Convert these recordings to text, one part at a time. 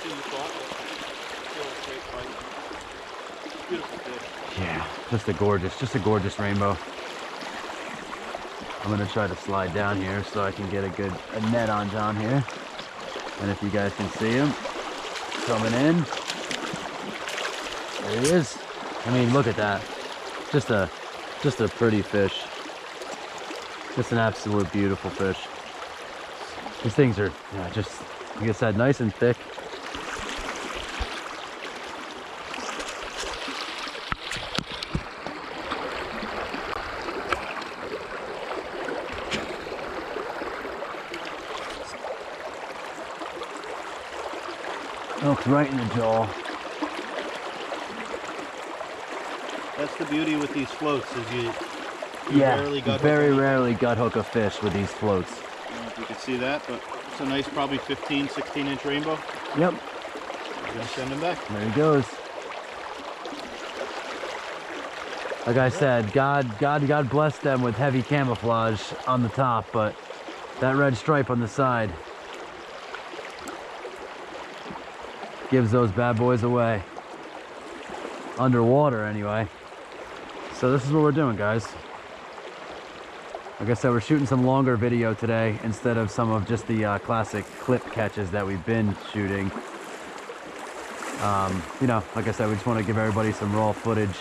than you thought. Still a great fight. Beautiful fish. Yeah, just a gorgeous rainbow. I'm gonna try to slide down here so I can get a net on John here. And if you guys can see him coming in, there he is. I mean, look at that. Just a pretty fish. Just an absolute beautiful fish. These things are just, like I said, nice and thick. Hooked right in the jaw. That's the beauty with these floats, is you very rarely gut hook a fish with these floats. I don't know if you can see that, but it's a nice, probably 15, 16-inch rainbow. Yep. We're gonna send him back. There he goes. Like I said, God bless them with heavy camouflage on the top, but that red stripe on the side gives those bad boys away. Underwater, anyway. So this is what we're doing, guys. Like I said, we're shooting some longer video today instead of some of just the classic clip catches that we've been shooting. You know, like I said, we just want to give everybody some raw footage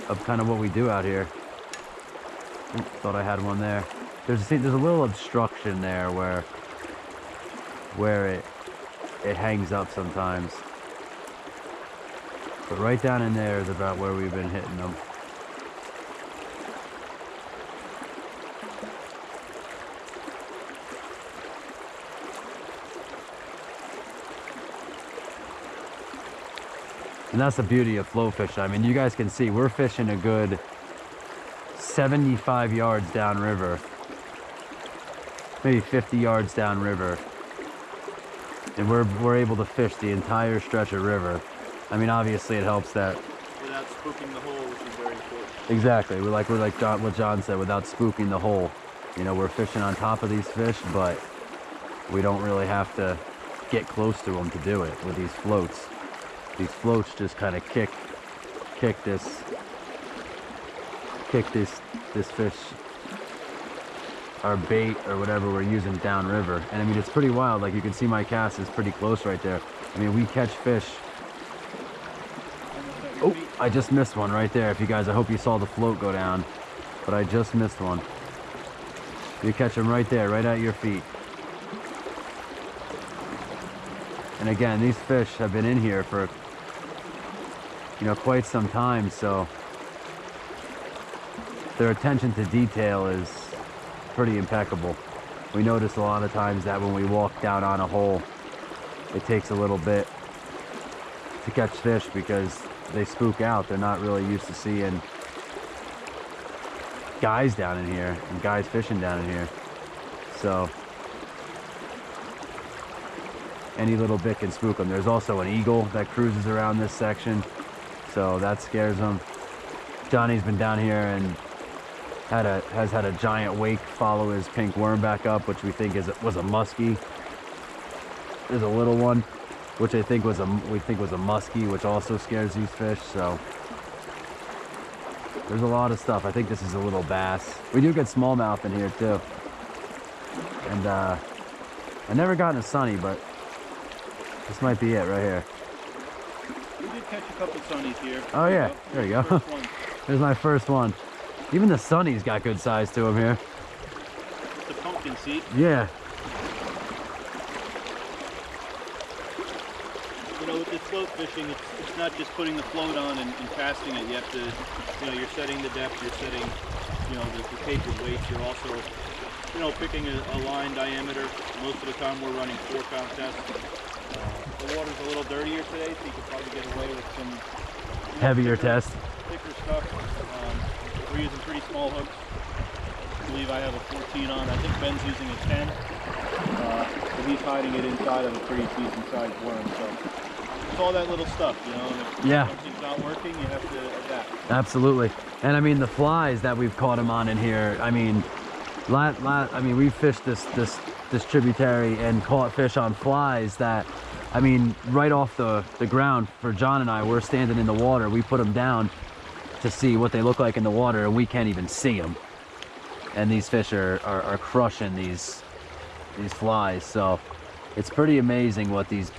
of kind of what we do out here. Oops, thought I had one there. There's a little obstruction there where it hangs up sometimes. But right down in there is about where we've been hitting them. And that's the beauty of flow fishing. I mean, you guys can see we're fishing a good 75 yards downriver, maybe 50 yards downriver, and we're able to fish the entire stretch of river. I mean, obviously it helps that without spooking the hole, which is very important. exactly. We're like what John said, without spooking the hole. You know, we're fishing on top of these fish, but we don't really have to get close to them to do it with these floats. These floats just kind of kick this fish, our bait or whatever we're using downriver. And I mean, it's pretty wild. Like you can see my cast is pretty close right there. I mean, we catch fish. Oh, I just missed one right there. If you guys, I hope you saw the float go down, but I just missed one. You catch them right there, right at your feet. And again, these fish have been in here for, you know, quite some time, so their attention to detail is pretty impeccable. We notice a lot of times that when we walk down on a hole, it takes a little bit to catch fish because they spook out. They're not really used to seeing guys down in here and guys fishing down in here. So any little bit can spook them. There's also an eagle that cruises around this section, so that scares them. Johnny's been down here and has had a giant wake follow his pink worm back up, which we think was a muskie. There's a little one, which we think was a muskie, which also scares these fish. So there's a lot of stuff. I think this is a little bass. We do get smallmouth in here too, and I never gotten a sunny, but this might be it right here. We did catch a couple sunnies here. Oh yeah, there you go. There's my first one. Even the sunny's got good size to them here. The pumpkin seed. Yeah. You know, with the float fishing, it's not just putting the float on and casting it. You have to, you know, you're setting the depth, you're setting, you know, the tapered weights. You're also, you know, picking a line diameter. Most of the time we're running 4-pound tests. The water's a little dirtier today, so you could probably get away with some, you know, Heavier test. thicker stuff. We're using pretty small hooks. I believe I have a 14 on. I think Ben's using a 10. But he's hiding it inside of a pretty decent sized worm. So it's all that little stuff, you know. And if something's not working, you have to adapt. Absolutely. And I mean, the flies that we've caught them on in here, I mean, I mean, we've fished this tributary and caught fish on flies that I mean, right off the ground for John and I, we're standing in the water. We put them down to see what they look like in the water, and we can't even see them. And these fish are crushing these flies. So it's pretty amazing what these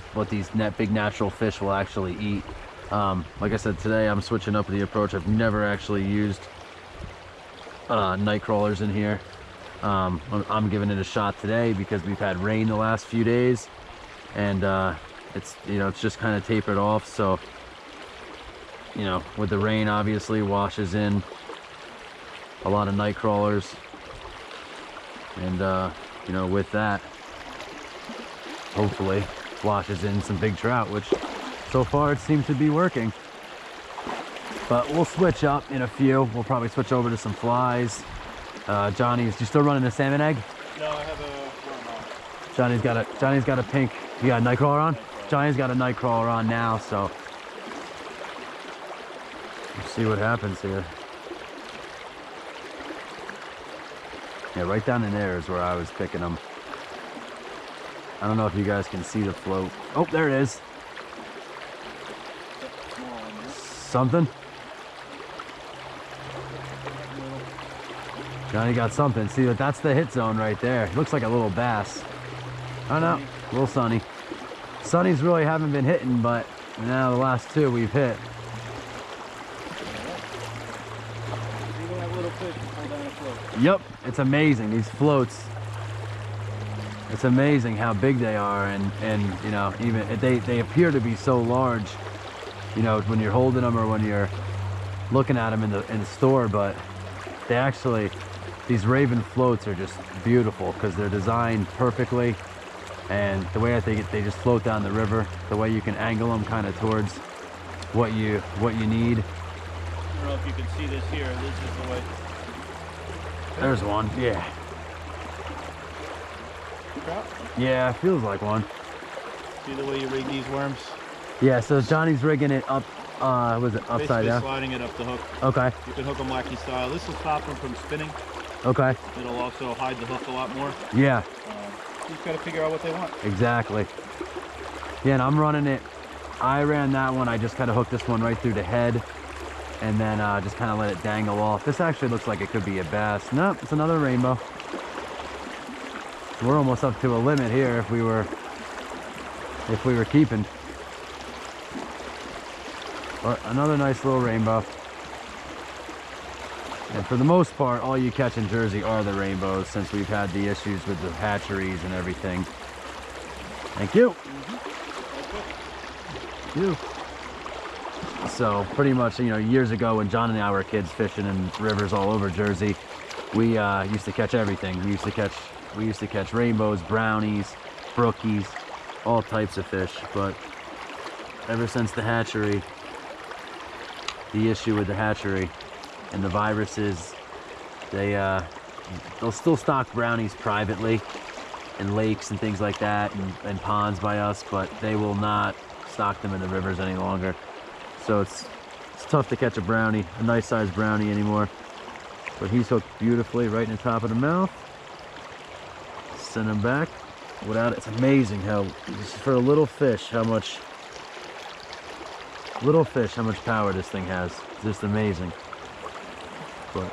big natural fish will actually eat. Like I said, today I'm switching up the approach. I've never actually used night crawlers in here. I'm giving it a shot today because we've had rain the last few days, and it's just kind of tapered off. So with the rain, obviously washes in a lot of night crawlers, and with that, hopefully washes in some big trout, which so far it seems to be working. But we'll switch up in a few. We'll probably switch over to some flies. Johnny's, you still running a salmon egg? No, I have a worm on. Johnny's got a pink. You got a night crawler on? Johnny's got a night crawler on now, so we'll see what happens here. Yeah, right down in there is where I was picking them. I don't know if you guys can see the float. Oh, there it is. Something? Johnny got something. See, that's the hit zone right there. It looks like a little bass. I don't know, a little sunny. Sunnies really haven't been hitting, but now the last two we've hit. Yep, it's amazing, these floats. It's amazing how big they are, and even they appear to be so large, when you're holding them or when you're looking at them in the store, but they actually, these Raven floats are just beautiful because they're designed perfectly, and the way I think they just float down the river, the way you can angle them kind of towards what you need. I don't know if you can see this here. This is the way. There's one. Yeah. Trout? Yeah, feels like one. See the way you rig these worms? Yeah, so Johnny's rigging it up, was it upside Basically down? sliding it up the hook. Okay. You can hook them wacky style. This will stop them from spinning. Okay. It'll also hide the hook a lot more. Yeah. You just got to figure out what they want. Exactly. Yeah, and I'm running it. I ran that one. I just kind of hooked this one right through the head, and then just kind of let it dangle off. This actually looks like it could be a bass. Nope, it's another rainbow. We're almost up to a limit here if we were keeping. Or another nice little rainbow. And for the most part, all you catch in Jersey are the rainbows, since we've had the issues with the hatcheries and everything. Thank you. Thank you. So pretty much, years ago when John and I were kids fishing in rivers all over Jersey, we used to catch everything. We used to catch rainbows, brownies, brookies, all types of fish. But ever since the hatchery, the issue with the hatchery and the viruses, they'll still stock brownies privately in lakes and things like that, and ponds by us, but they will not stock them in the rivers any longer. So it's tough to catch a brownie, a nice sized brownie anymore. But he's hooked beautifully right in the top of the mouth. Send him back without it. It's amazing how, for a little fish, how much power this thing has. It's just amazing. But